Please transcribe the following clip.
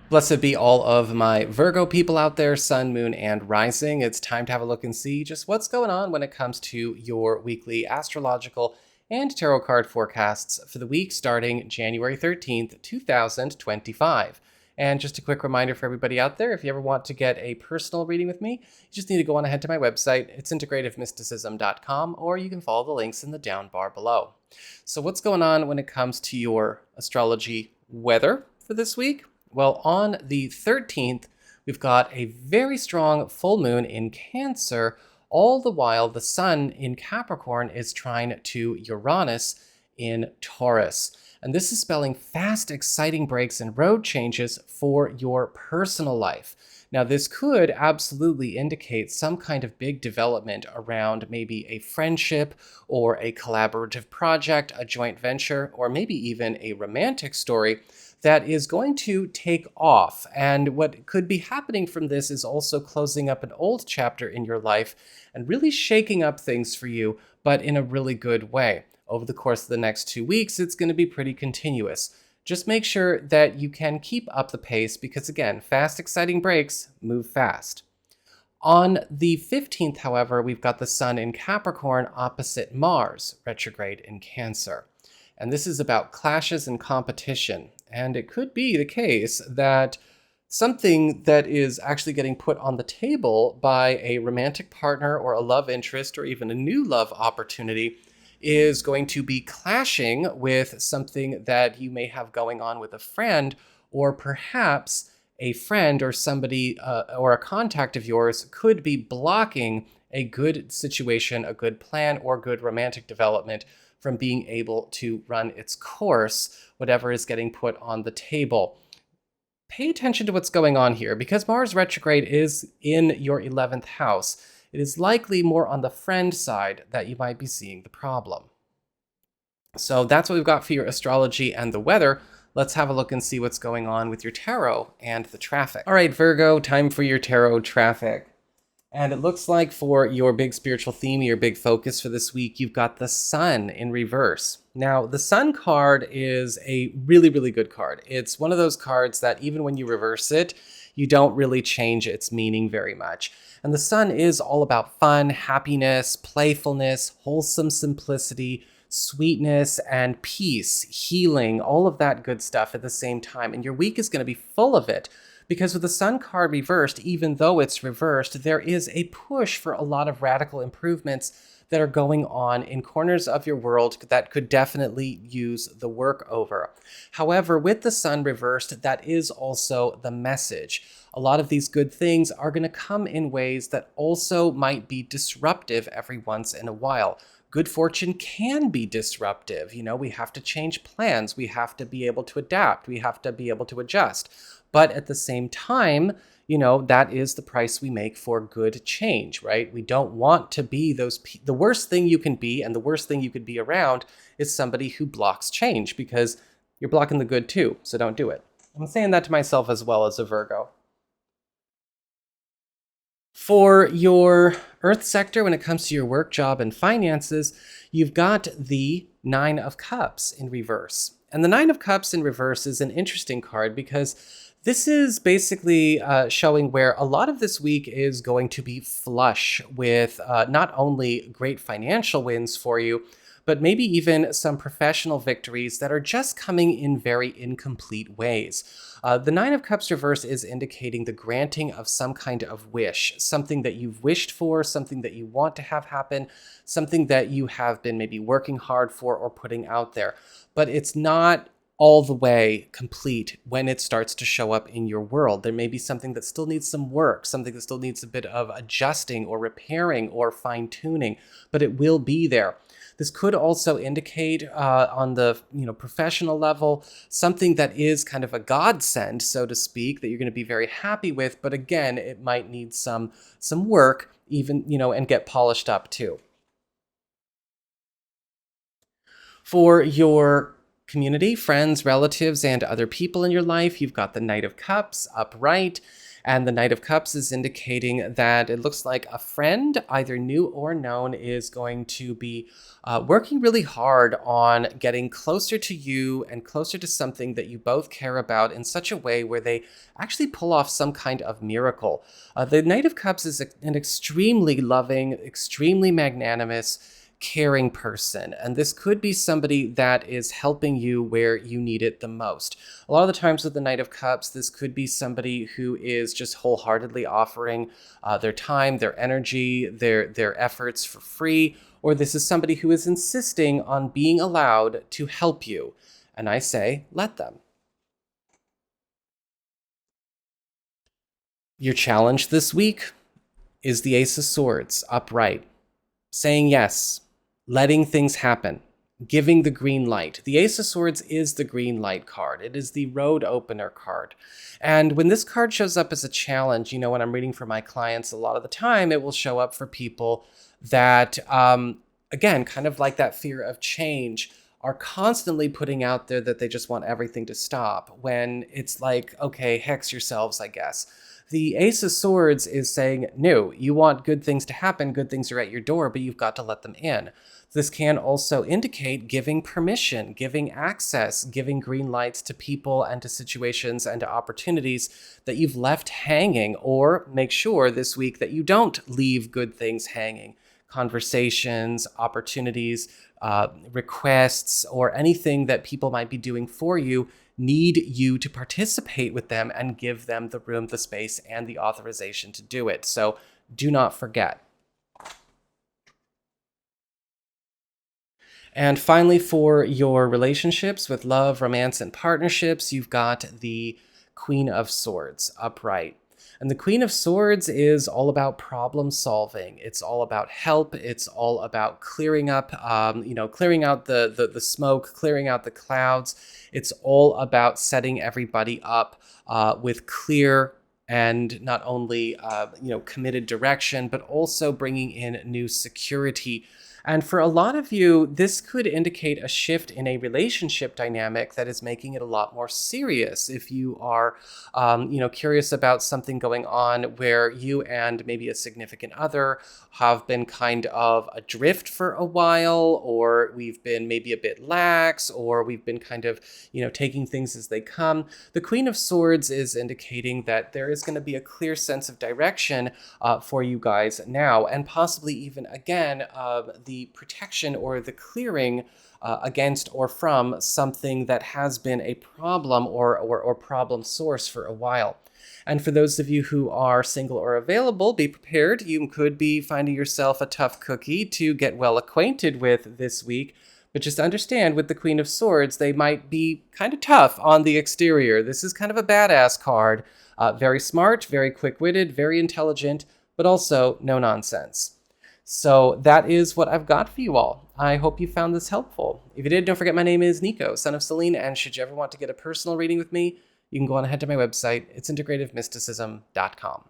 Blessed be all of my Virgo people out there, Sun, Moon, and Rising. It's time to have a look and see just what's going on when it comes to your weekly astrological and tarot card forecasts for the week starting January 13th, 2025. And just a quick reminder for everybody out there, if you ever want to get a personal reading with me, you just need to go on ahead to my website. It's integrativemysticism.com, or you can follow the links in the down bar below. So what's going on when it comes to your astrology weather for this week? Well, on the 13th, we've got a very strong full moon in Cancer, all the while the sun in Capricorn is trine to Uranus in Taurus. And this is spelling fast, exciting breaks and road changes for your personal life. Now, this could absolutely indicate some kind of big development around maybe a friendship or a collaborative project, a joint venture, or maybe even a romantic story that is going to take off. And what could be happening from this is also closing up an old chapter in your life and really shaking up things for you, but in a really good way. Over the course of the next 2 weeks, it's going to be pretty continuous. Just make sure that you can keep up the pace because, again, fast, exciting breaks move fast. On the 15th, however, we've got the sun in Capricorn opposite Mars, retrograde in Cancer. And this is about clashes and competition. And it could be the case that something that is actually getting put on the table by a romantic partner or a love interest or even a new love opportunity is going to be clashing with something that you may have going on with a friend, or perhaps a friend or somebody or a contact of yours could be blocking a good situation, a good plan, or good romantic development from being able to run its course, whatever is getting put on the table. Pay attention to what's going on here. Because Mars retrograde is in your 11th house, it is likely more on the friend side that you might be seeing the problem. So that's what we've got for your astrology and the weather. Let's have a look and see what's going on with your tarot and the traffic. All right, Virgo, time for your tarot traffic. And it looks like for your big spiritual theme, your big focus for this week, you've got the sun in reverse. Now, the sun card is a really, really good card. It's one of those cards that even when you reverse it, you don't really change its meaning very much. And the sun is all about fun, happiness, playfulness, wholesome simplicity, sweetness, and peace, healing, all of that good stuff at the same time. And your week is going to be full of it. Because with the sun card reversed, even though it's reversed, there is a push for a lot of radical improvements that are going on in corners of your world that could definitely use the work over. However, with the sun reversed, that is also the message. A lot of these good things are going to come in ways that also might be disruptive every once in a while. Good fortune can be disruptive. We have to change plans. We have to be able to adapt. We have to be able to adjust. But at the same time, that is the price we make for good change, right? We don't want to be the worst thing you can be, and the worst thing you could be around is somebody who blocks change, because you're blocking the good too, so don't do it. I'm saying that to myself as well as a Virgo. For your Earth sector, when it comes to your work, job, and finances, you've got the Nine of Cups in reverse. And the Nine of Cups in reverse is an interesting card because this is basically showing where a lot of this week is going to be flush with not only great financial wins for you, but maybe even some professional victories that are just coming in very incomplete ways. The Nine of Cups reverse is indicating the granting of some kind of wish, something that you've wished for, something that you want to have happen, something that you have been maybe working hard for or putting out there. But it's not all the way complete when it starts to show up in your world. There may be something that still needs some work, something that still needs a bit of adjusting or repairing or fine-tuning, but it will be there. This could also indicate on the professional level something that is kind of a godsend, so to speak, that you're going to be very happy with. But again, it might need some work, even and get polished up too. For your community, friends, relatives, and other people in your life. You've got the Knight of Cups upright, and the Knight of Cups is indicating that it looks like a friend, either new or known, is going to be working really hard on getting closer to you and closer to something that you both care about in such a way where they actually pull off some kind of miracle. The Knight of Cups is an extremely loving, extremely magnanimous, caring person, and this could be somebody that is helping you where you need it the most. A lot of the times with the Knight of Cups, this could be somebody who is just wholeheartedly offering their time, their energy, their efforts for free, or this is somebody who is insisting on being allowed to help you. And I say, let them. Your challenge this week is the Ace of Swords upright, saying yes, letting things happen, giving the green light. The Ace of Swords is the green light card. It is the road opener card. And when this card shows up as a challenge, when I'm reading for my clients, a lot of the time it will show up for people that, again, kind of like that fear of change, are constantly putting out there that they just want everything to stop, when it's like, okay, hex yourselves, I guess. The Ace of Swords is saying, no, you want good things to happen, good things are at your door, but you've got to let them in. This can also indicate giving permission, giving access, giving green lights to people and to situations and to opportunities that you've left hanging, or make sure this week that you don't leave good things hanging. Conversations, opportunities, requests, or anything that people might be doing for you need you to participate with them and give them the room, the space, and the authorization to do it. So do not forget. And finally, for your relationships with love, romance, and partnerships, you've got the Queen of Swords upright. And the Queen of Swords is all about problem solving. It's all about help. It's all about clearing up, clearing out the smoke, clearing out the clouds. It's all about setting everybody up with clear and not only, committed direction, but also bringing in new security. And for a lot of you, this could indicate a shift in a relationship dynamic that is making it a lot more serious. If you are, curious about something going on where you and maybe a significant other have been kind of adrift for a while, or we've been maybe a bit lax, or we've been kind of, taking things as they come. The Queen of Swords is indicating that there is going to be a clear sense of direction for you guys now, and possibly even again, the protection or the clearing against or from something that has been a problem or problem source for a while. And for those of you who are single or available, be prepared. You could be finding yourself a tough cookie to get well acquainted with this week. But just understand, with the Queen of Swords, they might be kind of tough on the exterior. This is kind of a badass card. Very smart, very quick-witted, very intelligent, but also no nonsense. So that is what I've got for you all. I hope you found this helpful. If you did, don't forget my name is Nico, Son of Selene, and should you ever want to get a personal reading with me, you can go on ahead to my website. It's integrativemysticism.com.